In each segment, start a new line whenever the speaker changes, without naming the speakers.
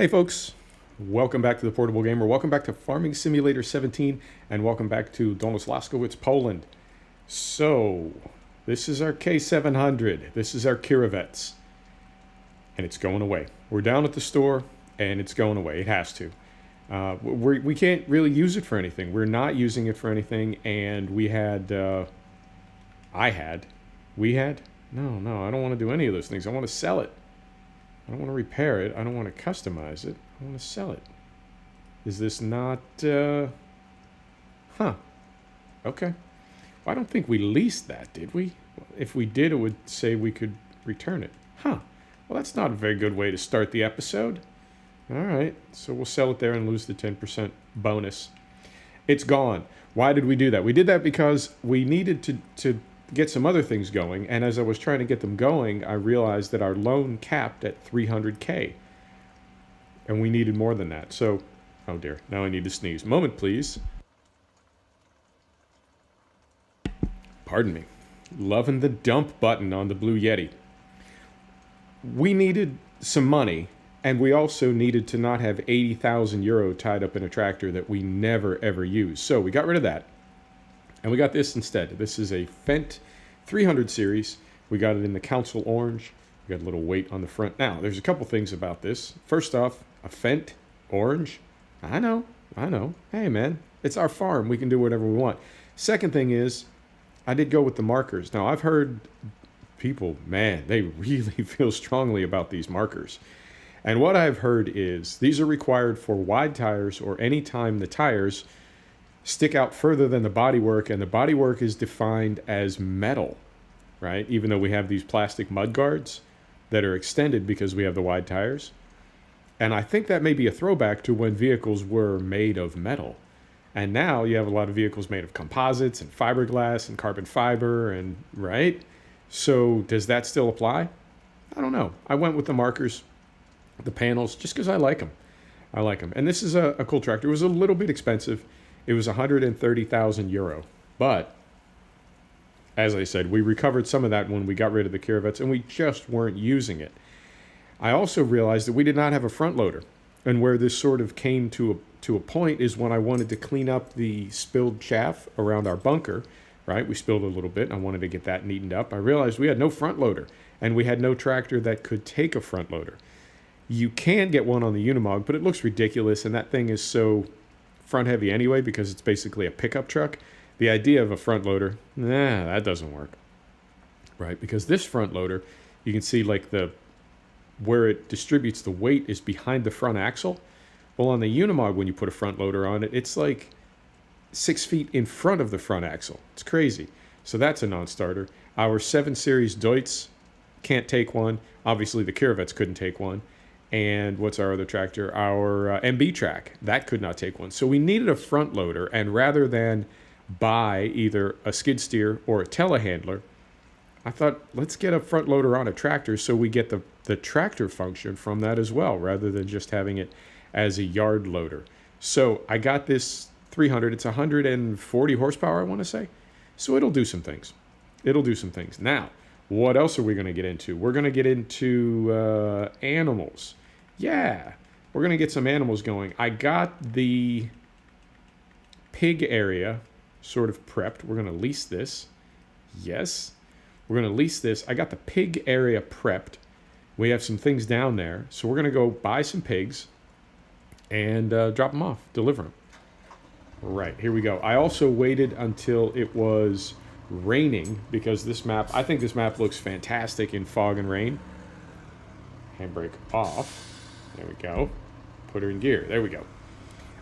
Hey folks, welcome back to the Portable Gamer, welcome back to Farming Simulator 17, and welcome back to Dolnośląska Wieś, Poland. So, this is our K700, this is our Kirovets, and it's going away. We're down at the store, and it's going away, it has to. We can't really use it for anything, we're not using it for anything, and we had, no, I don't want to do any of those things, I want to sell it. I don't want to repair it. I don't want to customize it. I want to sell it. Is this not... Okay. Well, I don't think we leased that, did we? If we did, it would say we could return it. Well, that's not a very good way to start the episode. All right. So we'll sell it there and lose the 10% bonus. It's gone. Why did we do that? We did that because we needed to get some other things going, and as I was trying to get them going, I realized that our loan capped at 300K, and we needed more than that. So, oh dear, now I need to sneeze. Moment, please. Pardon me. Loving the dump button on the Blue Yeti. We needed some money, and we also needed to not have 80,000 euro tied up in a tractor that we never ever use. So we got rid of that. And we got this instead. This is a Fendt 300 series. We got it in the Council Orange. We got a little weight on the front. Now, there's a couple things about this. First off, a Fendt Orange. I know. Hey, man, it's our farm. We can do whatever we want. Second thing is, I did go with the markers. Now, I've heard people, man, they really feel strongly about these markers. And what I've heard is these are required for wide tires or any time the tires stick out further than the bodywork, and the bodywork is defined as metal, right? Even though we have these plastic mud guards that are extended because we have the wide tires. And I think that may be a throwback to when vehicles were made of metal. And now you have a lot of vehicles made of composites and fiberglass and carbon fiber, and right? So does that still apply? I don't know. I went with the markers, the panels, just because I like them. And this is a cool tractor. It was a little bit expensive. It was 130,000 euro. But, as I said, we recovered some of that when we got rid of the Kirovets, and we just weren't using it. I also realized that we did not have a front loader. And where this sort of came to a point is when I wanted to clean up the spilled chaff around our bunker, right? We spilled a little bit, and I wanted to get that neatened up. I realized we had no front loader, and we had no tractor that could take a front loader. You can get one on the Unimog, but it looks ridiculous, and that thing is so front heavy anyway because it's basically a pickup truck. The idea of a front loader, that doesn't work, right? Because this front loader, you can see like where it distributes the weight is behind the front axle. Well, on the Unimog, when you put a front loader on it, it's like 6 feet in front of the front axle. It's crazy. So that's a non-starter. Our 7 Series Deutz can't take one. Obviously, the Kirovets couldn't take one. And what's our other tractor? Our MB Track. That could not take one. So we needed a front loader, and rather than buy either a skid steer or a telehandler, I thought, let's get a front loader on a tractor so we get the tractor function from that as well, rather than just having it as a yard loader. So I got this 300. It's 140 horsepower, I want to say. So it'll do some things. Now, what else are we going to get into? We're going to get into animals. Yeah, we're going to get some animals going. I got the pig area sort of prepped. We're going to lease this. Yes, we're going to lease this. I got the pig area prepped. We have some things down there. So we're going to go buy some pigs and drop them off, deliver them. Right, here we go. I also waited until it was raining because I think this map looks fantastic in fog and rain. Handbrake off. There we go. Put her in gear. There we go.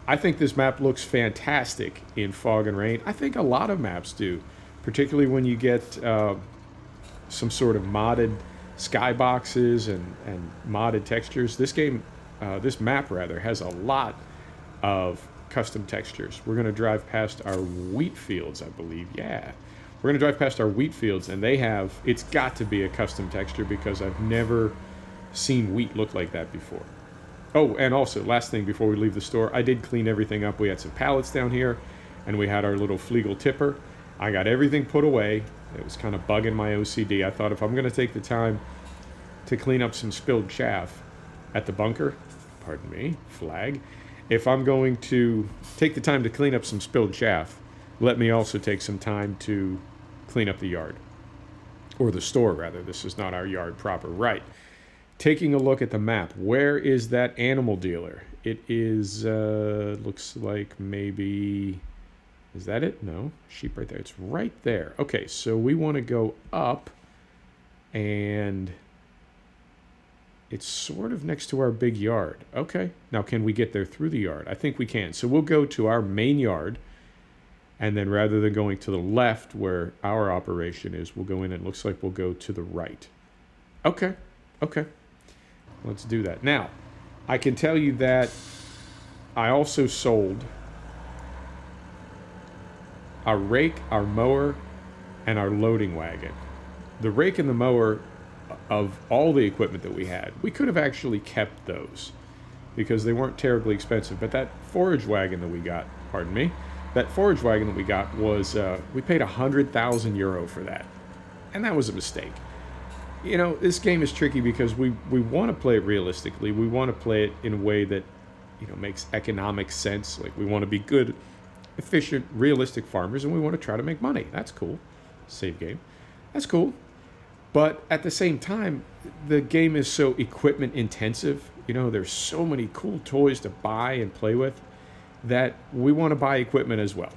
I think this map looks fantastic in fog and rain. I think a lot of maps do, particularly when you get some sort of modded skyboxes and modded textures. This map rather, has a lot of custom textures. We're going to drive past our wheat fields, I believe. Yeah. We're going to drive past our wheat fields, and it's got to be a custom texture because I've never seen wheat look like that before. Oh, and also, last thing before we leave the store, I did clean everything up. We had some pallets down here, and we had our little Flegel tipper. I got everything put away. It was kind of bugging my OCD. I thought if I'm going to take the time to clean up some spilled chaff at the bunker, pardon me, flag. If I'm going to take the time to clean up some spilled chaff, let me also take some time to clean up the yard. Or the store, rather. This is not our yard proper. Right. Taking a look at the map. Where is that animal dealer? It is, looks like maybe... Is that it? No. Sheep right there. It's right there. Okay, so we want to go up, and it's sort of next to our big yard. Okay. Now, can we get there through the yard? I think we can. So we'll go to our main yard, and then rather than going to the left where our operation is, we'll go in and it looks like we'll go to the right. Okay. Okay. Let's do that. Now, I can tell you that I also sold our rake, our mower, and our loading wagon. The rake and the mower, of all the equipment that we had, we could have actually kept those because they weren't terribly expensive. But that forage wagon that we got, pardon me, that forage wagon that we got was, we paid €100,000 for that. And that was a mistake. You know, this game is tricky because we want to play it realistically. We want to play it in a way that, you know, makes economic sense. Like, we want to be good, efficient, realistic farmers, and we want to try to make money. That's cool. Save game. That's cool. But at the same time, the game is so equipment intensive. You know, there's so many cool toys to buy and play with that we want to buy equipment as well.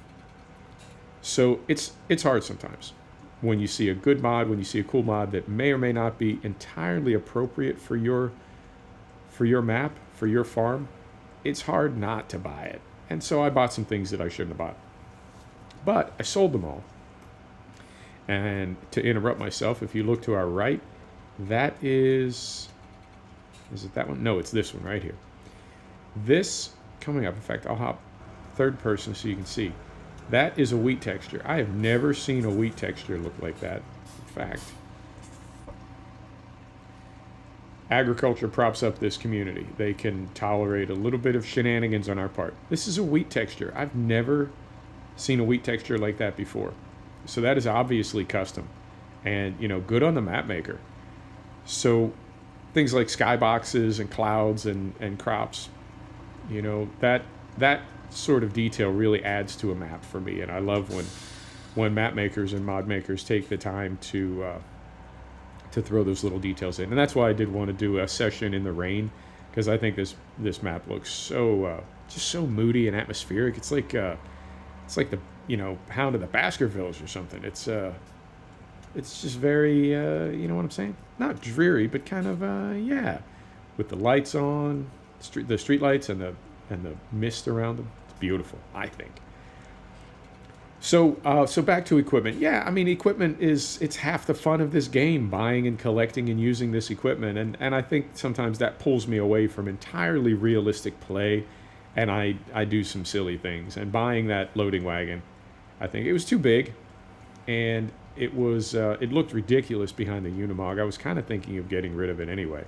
So it's hard sometimes when you see a good mod, when you see a cool mod that may or may not be entirely appropriate for your map, for your farm. It's hard not to buy it. And so I bought some things that I shouldn't have bought. But I sold them all. And to interrupt myself, if you look to our right, that is it that one? No, it's this one right here. This coming up, in fact, I'll hop third person so you can see. That is a wheat texture. I have never seen a wheat texture look like that. In fact, agriculture props up this community. They can tolerate a little bit of shenanigans on our part. This is a wheat texture. I've never seen a wheat texture like that before. So that is obviously custom and, you know, good on the map maker. So things like skyboxes and clouds and crops, you know, that sort of detail really adds to a map for me. And I love when map makers and mod makers take the time to throw those little details in. And that's why I did want to do a session in the rain, because I think this map looks so just so moody and atmospheric. It's like the, you know, Hound of the Baskervilles or something. It's just very, you know what I'm saying? Not dreary, but kind of, yeah, with the lights on, the street lights and the mist around them. It's beautiful, I think. So back to equipment. Yeah, I mean, equipment it's half the fun of this game, buying and collecting and using this equipment. And I think sometimes that pulls me away from entirely realistic play, and I do some silly things. And buying that loading wagon, I think it was too big, and it looked ridiculous behind the Unimog. I was kind of thinking of getting rid of it anyway.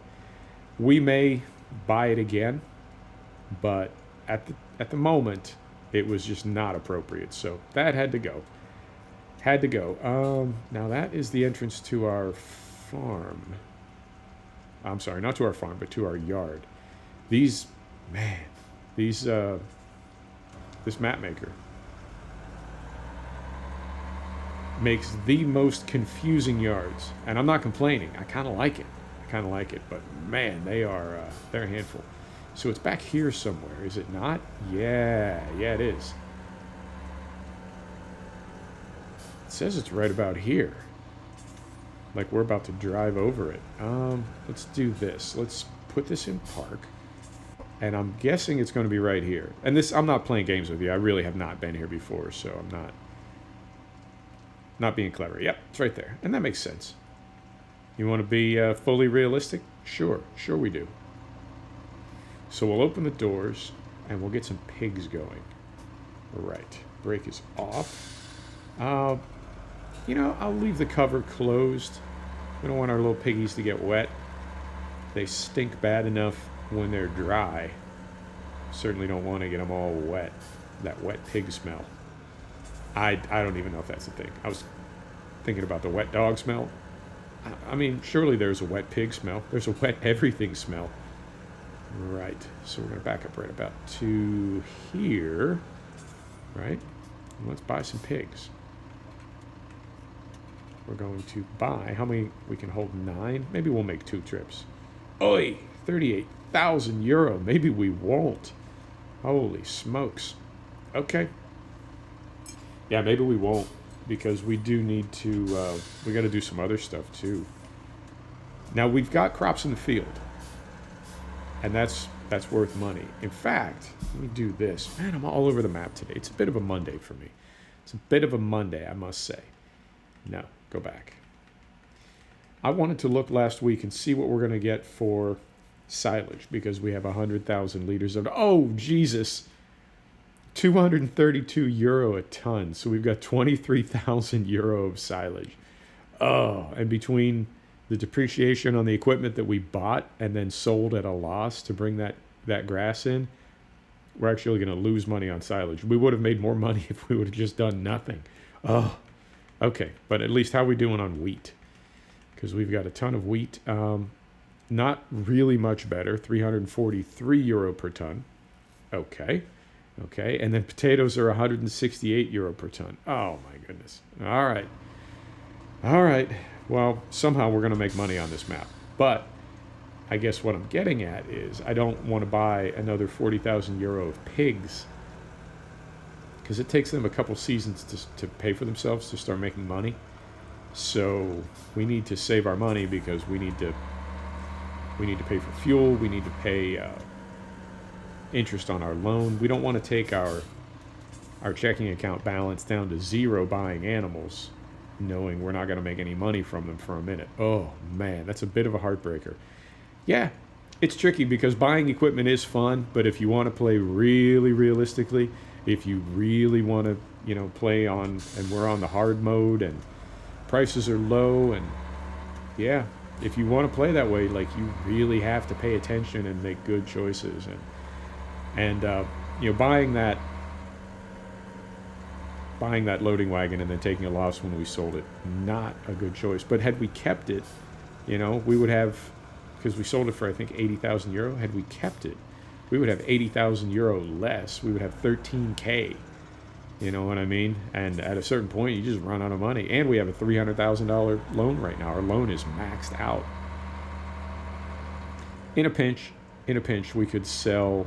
We may buy it again, but at the moment, it was just not appropriate. So that had to go. Now that is the entrance to our farm. I'm sorry, not to our farm, but to our yard. This map maker makes the most confusing yards, and I'm not complaining. I kind of like it. But man, they're a handful. So it's back here somewhere, is it not? Yeah, it is. It says it's right about here. Like we're about to drive over it. Let's do this. Let's put this in park. And I'm guessing it's going to be right here. And this, I'm not playing games with you. I really have not been here before, so I'm not being clever. Yep, it's right there. And that makes sense. You want to be fully realistic? Sure we do. So we'll open the doors, and we'll get some pigs going. Right. Brake is off. You know, I'll leave the cover closed. We don't want our little piggies to get wet. They stink bad enough when they're dry. Certainly don't want to get them all wet. That wet pig smell. I don't even know if that's a thing. I was thinking about the wet dog smell. I mean, surely there's a wet pig smell. There's a wet everything smell. Right. So we're going to back up right about to here. Right. And let's buy some pigs. We're going to buy, how many? We can hold 9. Maybe we'll make 2 trips. Oi, 38,000 euro. Maybe we won't. Holy smokes. Okay. Yeah, maybe we won't, because we do need to, we got to do some other stuff too. Now, we've got crops in the field, and that's worth money. In fact, let me do this. Man, I'm all over the map today. It's a bit of a Monday for me. It's a bit of a Monday, I must say. No, go back. I wanted to look last week and see what we're going to get for silage, because we have 100,000 liters of, oh, Jesus, 232 euro a ton. So we've got 23,000 euro of silage. Oh, and between the depreciation on the equipment that we bought and then sold at a loss to bring that grass in, we're actually going to lose money on silage. We would have made more money if we would have just done nothing. Oh, okay. But at least how are we doing on wheat? Because we've got a ton of wheat. Not really much better, 343 euro per ton. Okay. Okay. And then potatoes are 168 euro per ton. Oh, my goodness. All right. All right. Well, somehow we're going to make money on this map. But I guess what I'm getting at is I don't want to buy another 40,000 euro of pigs, because it takes them a couple seasons to pay for themselves, to start making money. So we need to save our money, because we need to pay for fuel. We need to pay interest on our loan. We don't want to take our checking account balance down to 0 buying animals, knowing we're not going to make any money from them for a minute. Oh, man, that's a bit of a heartbreaker. Yeah, it's tricky, because buying equipment is fun, but if you want to play really realistically, if you really want to, play on, and we're on the hard mode, and prices are low, and yeah, if you want to play that way, like, you really have to pay attention and make good choices, and buying that loading wagon and then taking a loss when we sold it, not a good choice. But had we kept it, we would have, because we sold it for, I think, 80,000 euro. Had we kept it, we would have 80,000 euro less. We would have 13K. You know what I mean? And at a certain point, you just run out of money. And we have a $300,000 loan right now. Our loan is maxed out. In a pinch, we could sell,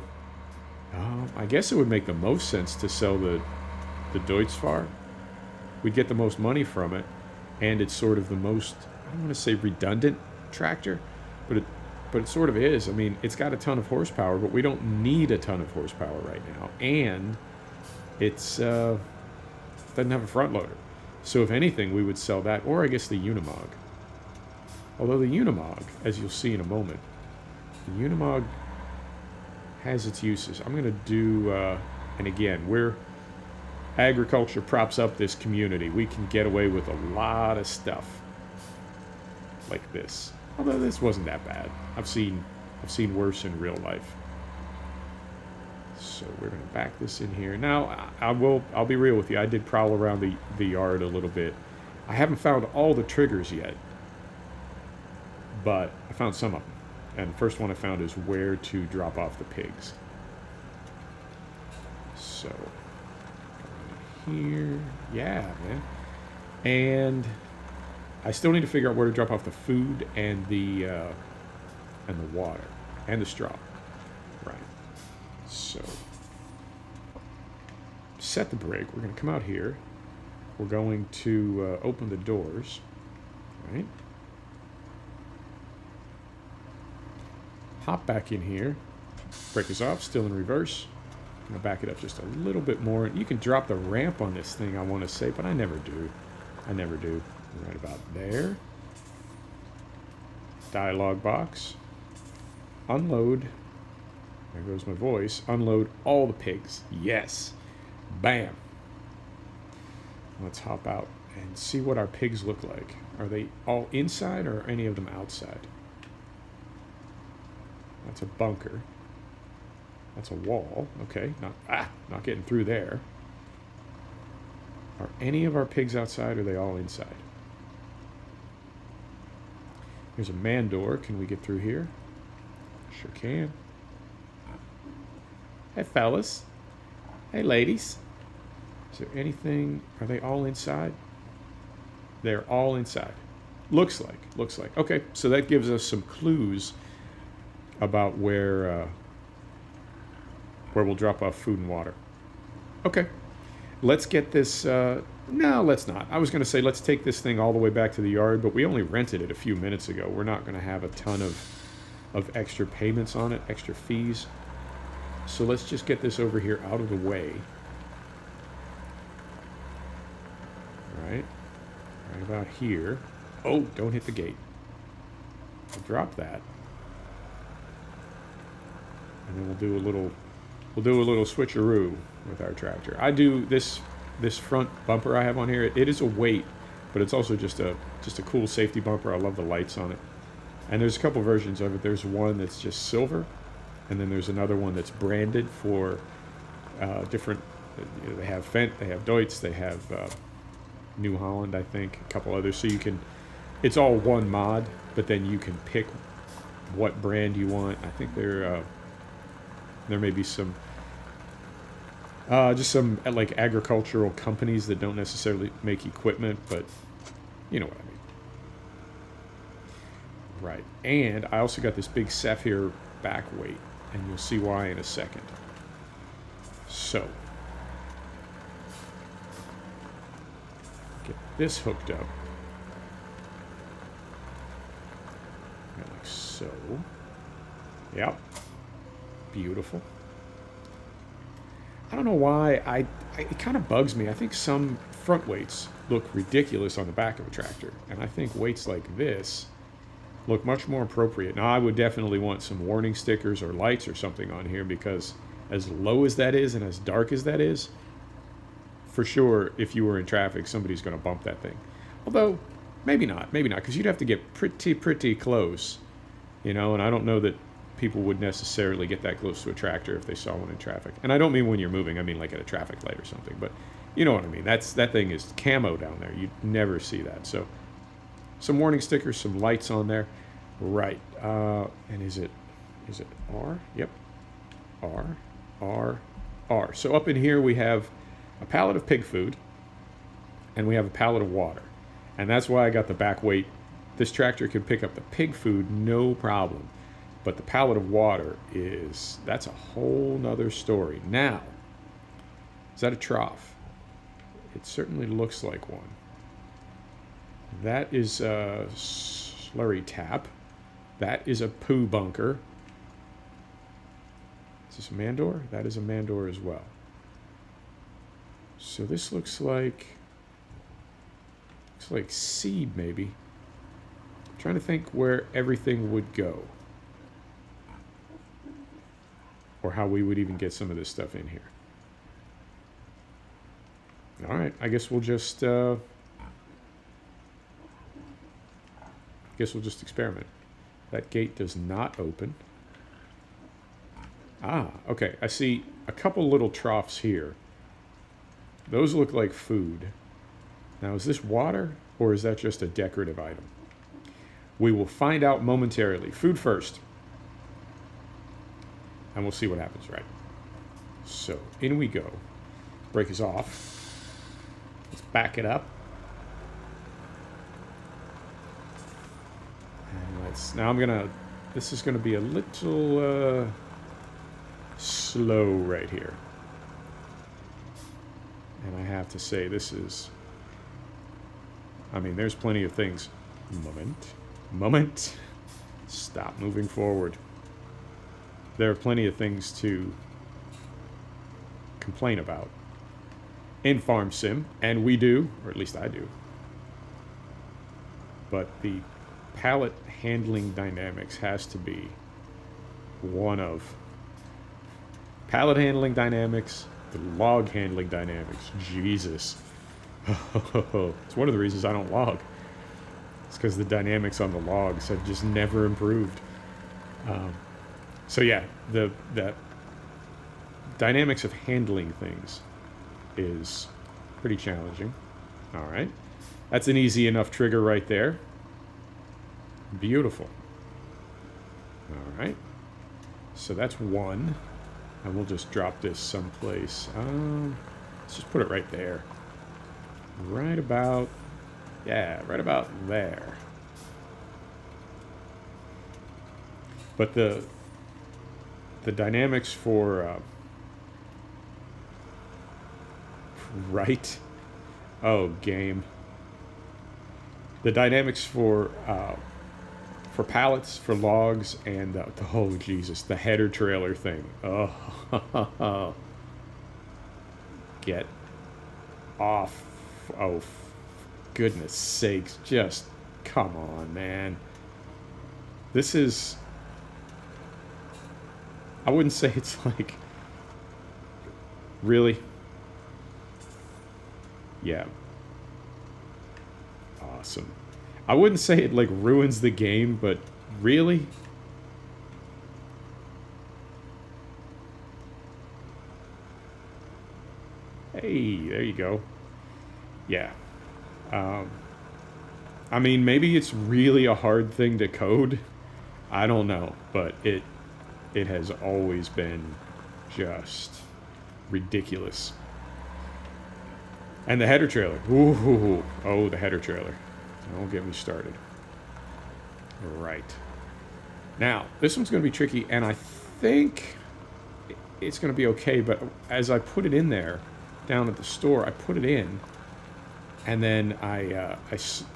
I guess it would make the most sense to sell the Deutzfahr. We'd get the most money from it, and it's sort of the most, I don't want to say redundant tractor, but it sort of is. I mean, it's got a ton of horsepower, but we don't need a ton of horsepower right now, and it's doesn't have a front loader. So if anything, we would sell that, or I guess the Unimog. Although the Unimog, as you'll see in a moment, the Unimog has its uses. I'm going to do, and again, agriculture props up this community. We can get away with a lot of stuff like this. Although this wasn't that bad. I've seen worse in real life. So we're going to back this in here. Now, I'll be real with you. I did prowl around the yard a little bit. I haven't found all the triggers yet, but I found some of them. And the first one I found is where to drop off the pigs. So here, yeah, man. And I still need to figure out where to drop off the food and the water and the straw. Right. So set the brake. We're going to come out here. We're going to open the doors. Right. Hop back in here. Brake is off. Still in reverse. I'm going to back it up just a little bit more. You can drop the ramp on this thing, I want to say, but I never do. Right about there. Dialog box. Unload. There goes my voice. Unload all the pigs. Yes. Bam. Let's hop out and see what our pigs look like. Are they all inside or are any of them outside? That's a bunker. That's a wall. Okay. Not getting through there. Are any of our pigs outside or are they all inside? There's a man door. Can we get through here? Sure can. Hey, fellas. Hey, ladies. Is there anything? Are they all inside? They're all inside. Looks like. Okay, so that gives us some clues about where we'll drop off food and water. Okay, let's get this. No, let's not. I was going to say let's take this thing all the way back to the yard, but we only rented it a few minutes ago. We're not going to have a ton of extra payments on it, extra fees. So let's just get this over here out of the way. Right about here. Oh, don't hit the gate. We'll drop that, and then we'll do a little switcheroo with our tractor. I do this front bumper I have on here. It is a weight, but it's also just a cool safety bumper. I love the lights on it. And there's a couple versions of it. There's one that's just silver, and then there's another one that's branded for different. You know, they have Fendt, they have Deutz, they have New Holland, I think, a couple others. So you can, it's all one mod, but then you can pick what brand you want. I think there may be some, just some like agricultural companies that don't necessarily make equipment, but you know what I mean. Right, and I also got this big Sapphire back weight, and you'll see why in a second. So, get this hooked up. Like so. Yep. Beautiful. I don't know why, it kind of bugs me. I think some front weights look ridiculous on the back of a tractor, and I think weights like this look much more appropriate. Now, I would definitely want some warning stickers or lights or something on here, because as low as that is and as dark as that is, for sure, if you were in traffic, somebody's going to bump that thing. Although, maybe not, because you'd have to get pretty close, you know, and I don't know that people would necessarily get that close to a tractor if they saw one in traffic. And I don't mean when you're moving, I mean like at a traffic light or something, but you know what I mean. That thing is camo down there. You'd never see that. So, some warning stickers, some lights on there. Right. And is it R? Yep. R. So up in here we have a pallet of pig food, and we have a pallet of water. And that's why I got the back weight. This tractor can pick up the pig food, no problem. But the pallet of water that's a whole nother story. Now, is that a trough? It certainly looks like one. That is a slurry tap. That is a poo bunker. Is this a man door? That is a man door as well. So this looks like seed, maybe. I'm trying to think where everything would go, or how we would even get some of this stuff in here. All right, I guess we'll just experiment. That gate does not open. Ah, okay. I see a couple little troughs here. Those look like food. Now, is this water, or is that just a decorative item? We will find out momentarily. Food first. And we'll see what happens, right? So, in we go. Brake is off. Let's back it up. Now this is gonna be a little slow right here. And I have to say, there's plenty of things. Moment. Stop moving forward. There are plenty of things to complain about in Farm Sim, and we do, or at least I do. But the pallet handling dynamics has to be one of pallet handling dynamics, the log handling dynamics. Jesus. It's one of the reasons I don't log. It's because the dynamics on the logs have just never improved. So yeah, the dynamics of handling things is pretty challenging. All right. That's an easy enough trigger right there. Beautiful. All right. So that's one. And we'll just drop this someplace. Let's just put it right there. Right about... Yeah, right about there. But the dynamics for... right? Oh, game. The dynamics for pallets, for logs, and oh Jesus, the header trailer thing. Oh, get off! Oh, goodness sakes! Just come on, man. This is. I wouldn't say it's like. Really? Yeah. Awesome. I wouldn't say it like ruins the game, but really? Hey, there you go. Yeah. I mean, maybe it's really a hard thing to code. I don't know, but it has always been just ridiculous. And the header trailer. Ooh, oh, the header trailer. Don't get me started. Right. Now, this one's going to be tricky, and I think it's going to be okay, but as I put it in there, down at the store, I put it in, and then I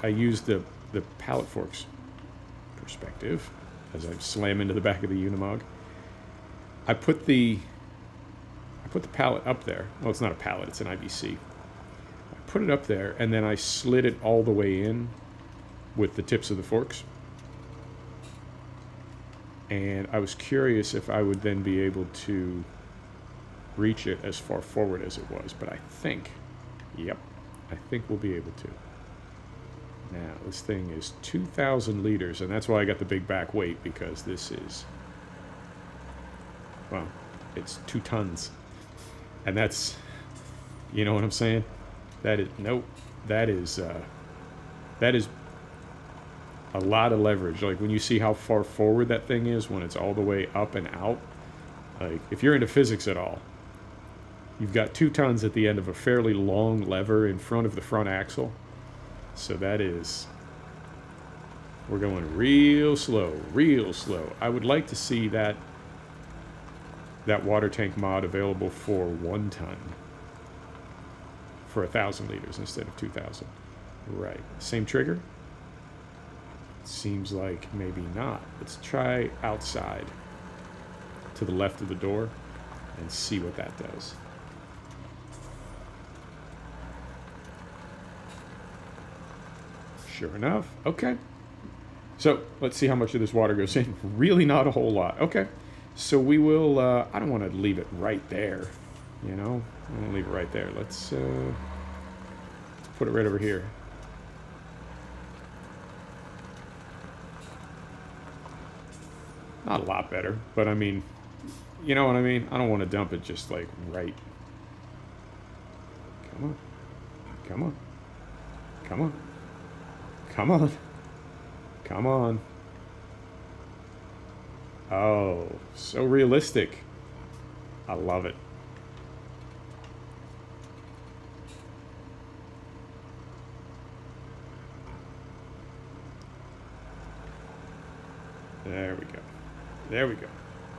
used the pallet forks perspective as I slam into the back of the Unimog. I put the pallet up there. Well, it's not a pallet, it's an IBC. I put it up there, and then I slid it all the way in with the tips of the forks. And I was curious if I would then be able to reach it as far forward as it was, but I think, yep, I think we'll be able to. Now, this thing is 2,000 liters, and that's why I got the big back weight, because this is, well, it's 2 tons. And that's, you know what I'm saying? That is, nope, that is a lot of leverage. Like when you see how far forward that thing is when it's all the way up and out, like if you're into physics at all, you've got 2 tons at the end of a fairly long lever in front of the front axle. So that is, we're going real slow, real slow. I would like to see that water tank mod available for 1 ton for 1,000 liters instead of 2,000. Right, same trigger? Seems like maybe not. Let's try outside to the left of the door and see what that does. Sure enough. Okay. So let's see how much of this water goes in. Really not a whole lot. Okay. So we will, I don't want to leave it right there, you know? I don't leave it right there. Let's put it right over here. Not a lot better, but I mean, you know what I mean? I don't want to dump it just like right. Come on. Come on. Come on. Come on. Come on. Oh, so realistic. I love it. There we go. There we go.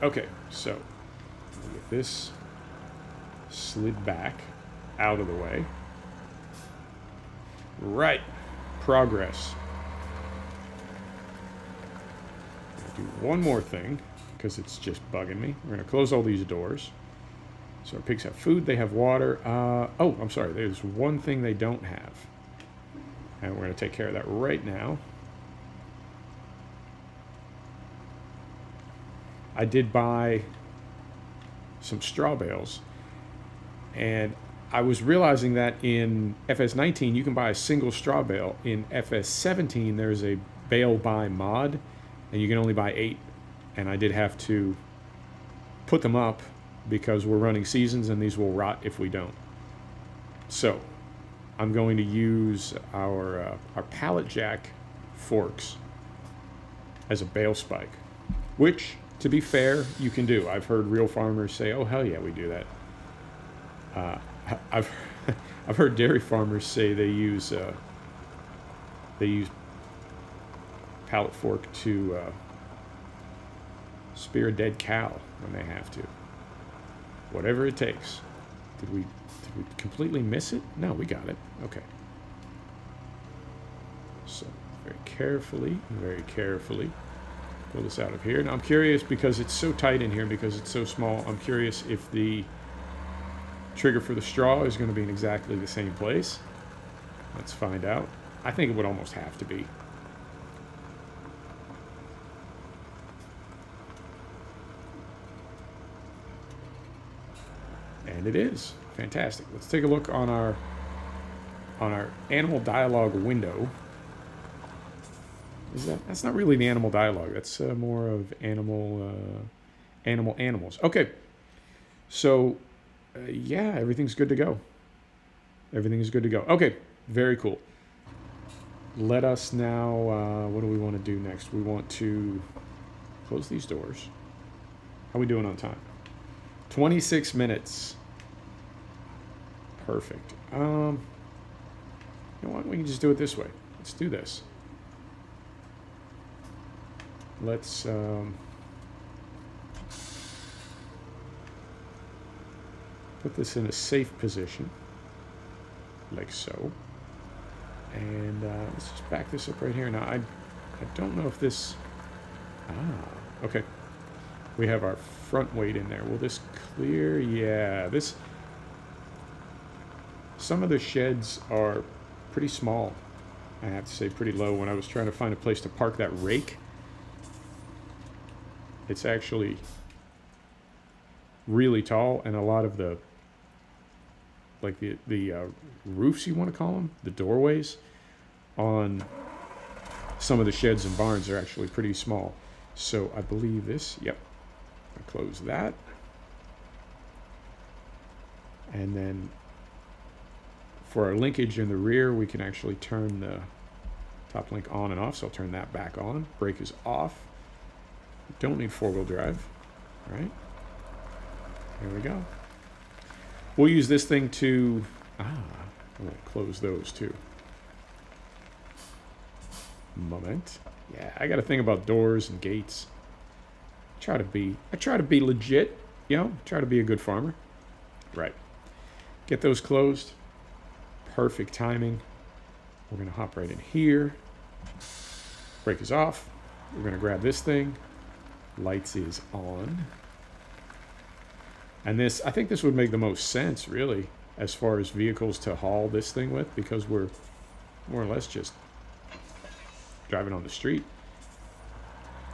Okay, so we'll get this slid back out of the way. Right. Progress. Do one more thing because it's just bugging me. We're going to close all these doors. So our pigs have food, they have water. Oh, I'm sorry. There's one thing they don't have. And we're going to take care of that right now. I did buy some straw bales. And I was realizing that in FS19, you can buy a single straw bale. In FS17, there's a bale buy mod, and you can only buy 8. And I did have to put them up because we're running seasons, and these will rot if we don't. So I'm going to use our pallet jack forks as a bale spike, which to be fair, you can do. I've heard real farmers say, "Oh hell yeah, we do that." I've I've heard dairy farmers say they use pallet fork to spear a dead cow when they have to. Whatever it takes. Did we completely miss it? No, we got it. Okay. So very carefully pull this out of here. Now I'm curious, because it's so tight in here, because it's so small, I'm curious if the trigger for the straw is going to be in exactly the same place. Let's find out. I think it would almost have to be. And it is. Fantastic. Let's take a look on our animal dialogue window. That's not really the animal dialogue. That's more of animals. Okay. So, yeah, everything's good to go. Everything is good to go. Okay. Very cool. Let us now, what do we want to do next? We want to close these doors. How are we doing on time? 26 minutes. Perfect. You know what? We can just do it this way. Let's do this. Let's put this in a safe position, like so. And let's just back this up right here. Now, I don't know if this... okay. We have our front weight in there. Will this clear? Yeah, this... Some of the sheds are pretty small. I have to say pretty low. When I was trying to find a place to park that rake, it's actually really tall, and a lot of the, like the roofs, you want to call them, the doorways on some of the sheds and barns are actually pretty small. So I believe this, yep, I close that. And then for our linkage in the rear, we can actually turn the top link on and off. So I'll turn that back on. Brake is off. Don't need four-wheel drive. All right. Here we go. We'll use this thing to... I'm going to close those too. Moment. Yeah, I got a thing about doors and gates. I try to be legit, you know, try to be a good farmer. Right. Get those closed. Perfect timing. We're going to hop right in here. Brake is off. We're going to grab this thing. Lights is on. And this, I think this would make the most sense, really, as far as vehicles to haul this thing with, because we're more or less just driving on the street.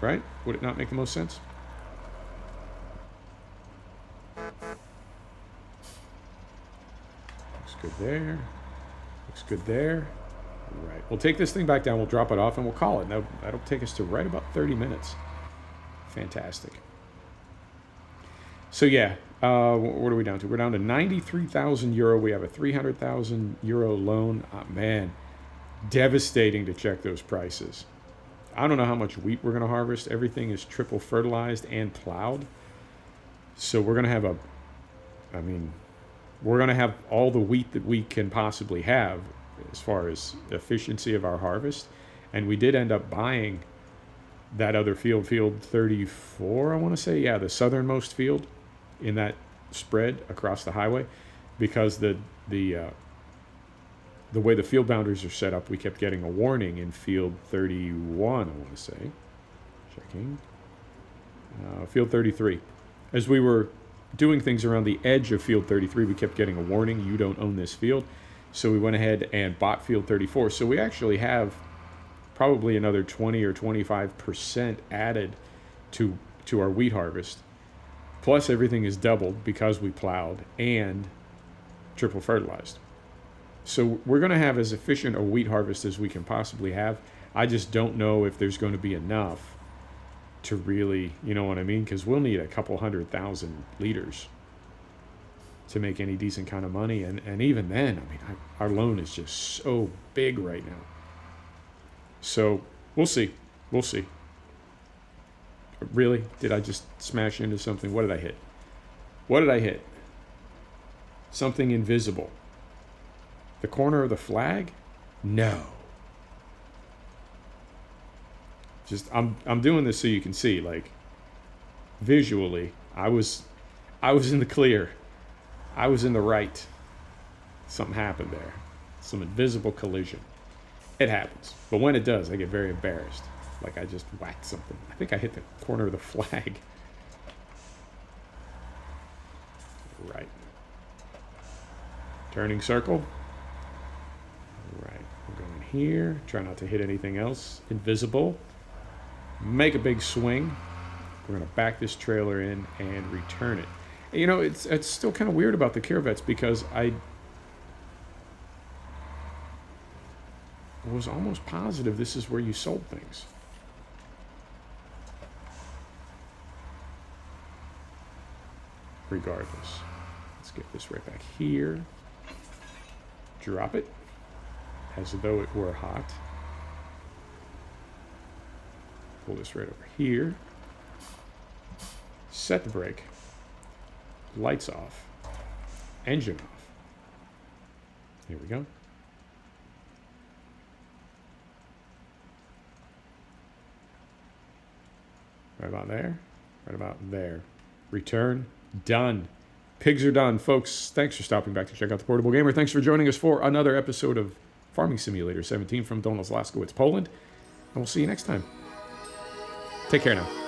Right? Would it not make the most sense? Looks good there. Looks good there. Right. We'll take this thing back down, we'll drop it off, and we'll call it. That'll take us to right about 30 minutes. Fantastic. So yeah, what are we down to? We're down to 93,000 euro. We have a 300,000 euro loan. Man, devastating to check those prices. I don't know how much wheat we're going to harvest. Everything is triple fertilized and plowed. So we're going to have we're going to have all the wheat that we can possibly have as far as efficiency of our harvest. And we did end up buying that other field 34, I want to say. Yeah, the southernmost field in that spread across the highway, because the way the field boundaries are set up, we kept getting a warning in field 31, I want to say. Checking. Field 33. As we were doing things around the edge of field 33, we kept getting a warning, you don't own this field. So we went ahead and bought field 34. So we actually have probably another 20 or 25% added to our wheat harvest. Plus everything is doubled because we plowed and triple fertilized. So we're going to have as efficient a wheat harvest as we can possibly have. I just don't know if there's going to be enough to really, you know what I mean? Because we'll need a couple 100,000 liters to make any decent kind of money. And even then, I mean, our loan is just so big right now. So we'll see. We'll see. Really? Did I just smash into something? What did I hit? What did I hit? Something invisible. The corner of the flag? No. Just I'm doing this so you can see, like, visually, I was in the clear. I was in the right. Something happened there. Some invisible collision. It happens. But when it does, I get very embarrassed. Like I just whacked something. I think I hit the corner of the flag. Right. Turning circle. Right. We're going here. Try not to hit anything else. Invisible. Make a big swing. We're going to back this trailer in and return it. You know, it's still kind of weird about the Corvettes because I was almost positive this is where you sold things. Regardless. Let's get this right back here. Drop it as though it were hot. Pull this right over here. Set the brake. Lights off. Engine off. Here we go. Right about there. Right about there. Return. Done. Pigs are done. Folks, thanks for stopping back to check out the Portable Gamer. Thanks for joining us for another episode of Farming Simulator 17 from Dolnośląska Wieś, Poland. And we'll see you next time. Take care now.